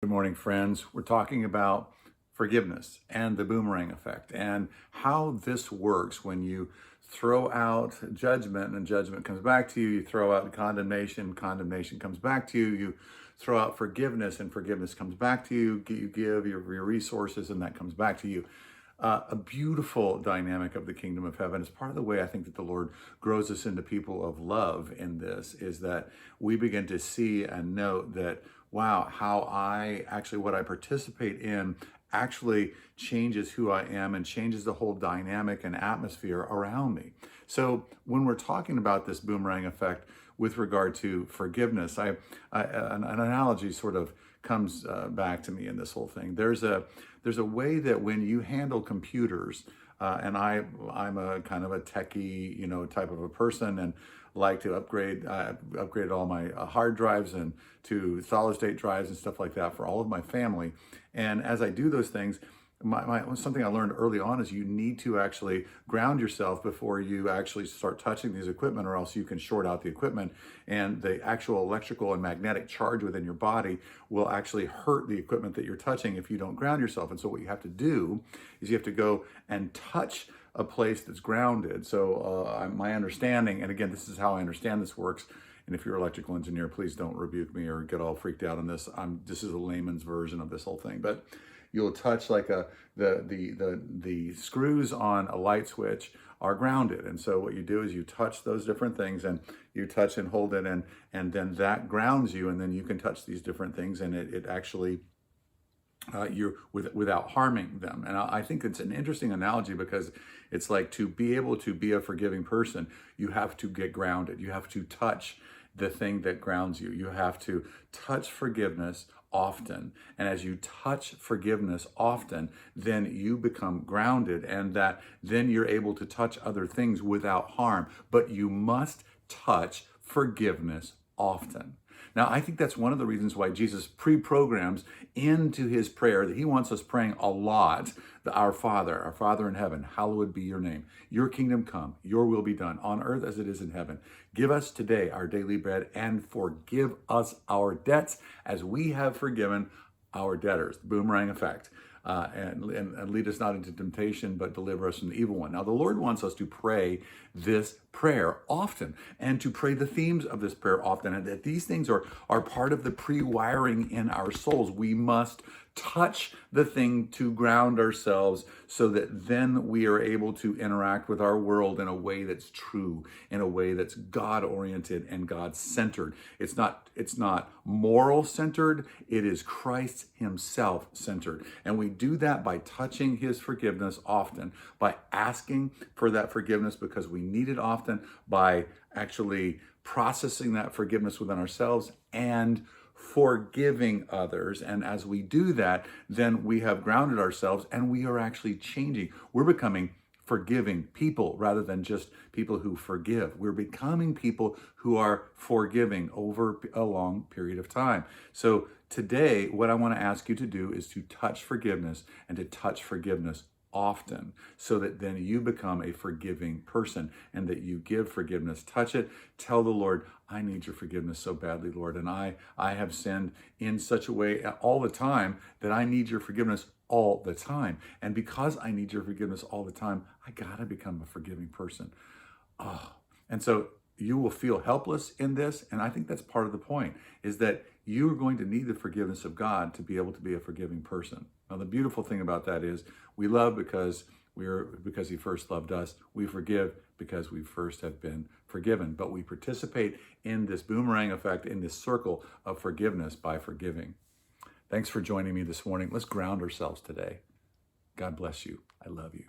Good morning, friends. We're talking about forgiveness and the boomerang effect and how this works when you throw out judgment and judgment comes back to you. You throw out condemnation, condemnation comes back to you. You throw out forgiveness and forgiveness comes back to you. You give your resources and that comes back to you. A beautiful dynamic of the kingdom of heaven. It's part of the way I think that the Lord grows us into people of love in this, is that we begin to see and note that, wow, how what I participate in actually changes who I am and changes the whole dynamic and atmosphere around me. So when we're talking about this boomerang effect with regard to forgiveness, an analogy sort of comes back to me in this whole thing. There's a way that when you handle computers, and I'm a kind of a techie, type of a person, and like to upgrade all my hard drives and to solid state drives and stuff like that for all of my family. And as I do those things, something I learned early on is you need to actually ground yourself before you actually start touching these equipment, or else you can short out the equipment and the actual electrical and magnetic charge within your body will actually hurt the equipment that you're touching if you don't ground yourself. And so what you have to do is you have to go and touch a place that's grounded. So my understanding, and again, this is how I understand this works, and if you're an electrical engineer, please don't rebuke me or get all freaked out on this. This is a layman's version of this whole thing, but you'll touch like the screws on a light switch are grounded. And so what you do is you touch those different things, and you touch and hold it, and then that grounds you, and then you can touch these different things, and it actually you're without harming them. And I think it's an interesting analogy, because it's like, to be able to be a forgiving person, you have to get grounded. You have to touch the thing that grounds you. You have to touch forgiveness often. And as you touch forgiveness often, then you become grounded, and that then you're able to touch other things without harm. But you must touch forgiveness often. Now, I think that's one of the reasons why Jesus pre-programs into his prayer that he wants us praying a lot. Our Father in heaven, hallowed be your name. Your kingdom come, your will be done on earth as it is in heaven. Give us today our daily bread, and forgive us our debts as we have forgiven our debtors. The boomerang effect. And lead us not into temptation, but deliver us from the evil one. Now, the Lord wants us to pray this prayer often, and to pray the themes of this prayer often, and that these things are part of the pre-wiring in our souls. We must touch the thing to ground ourselves, so that then we are able to interact with our world in a way that's true, in a way that's God-oriented and God-centered. It's not moral-centered, it is Christ himself-centered. And we do that by touching his forgiveness often, by asking for that forgiveness because we need it often, by actually processing that forgiveness within ourselves and forgiving others. And as we do that, then we have grounded ourselves, and we are actually changing. We're becoming forgiving people rather than just people who forgive. We're becoming people who are forgiving over a long period of time. So today, what I want to ask you to do is to touch forgiveness, and to touch forgiveness often, so that then you become a forgiving person, and that you give forgiveness. Touch it. Tell the Lord, I need your forgiveness so badly, Lord, and I have sinned in such a way all the time that I need your forgiveness all the time. And because I need your forgiveness all the time, I gotta become a forgiving person. Oh, and so you will feel helpless in this, and I think that's part of the point, is that you are going to need the forgiveness of God to be able to be a forgiving person. Now, the beautiful thing about that is we love because he first loved us. We forgive because we first have been forgiven. But we participate in this boomerang effect, in this circle of forgiveness, by forgiving. Thanks for joining me this morning. Let's ground ourselves today. God bless you. I love you.